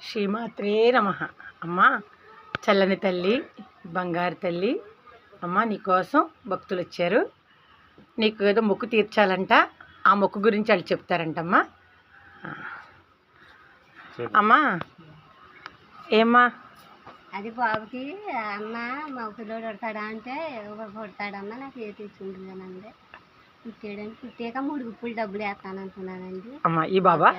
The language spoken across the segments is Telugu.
శ్రీమాత్రే నమః. అమ్మ చల్లని తల్లి, బంగారు తల్లి, అమ్మ నీకోసం భక్తులు వచ్చారు. నీకు ఏదో మొక్కు తీర్చాలంట. ఆ మొక్కు గురించి వాళ్ళు చెప్తారంటమ్మా. అమ్మా ఏమ్మా? అది బాబుకి అమ్మ మా పిల్లోడు పుడతాడా అంటే పుడతాడమ్మా, నాకు ఏ తీసుకుంటుందనండి. పుట్టాడండి. పుట్టాక 3 గుప్పులు డబ్బులు వేస్తాను అనుకున్నానండి. అమ్మా ఈ బాబా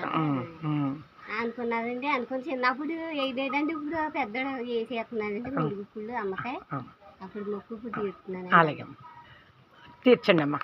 అనుకున్నానండి. అనుకుని చిన్నప్పుడు వేయలేదండి. ఇప్పుడు పెద్దడు వేసేస్తున్నానండి 3 గుప్పులు అమ్మకాయ. అప్పుడు మొక్కు తీరుతున్నాను. అలాగే తీర్చండి అమ్మా.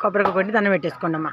కొబ్బరికాయ కొట్టి దండం పెట్టేసుకోండి అమ్మా.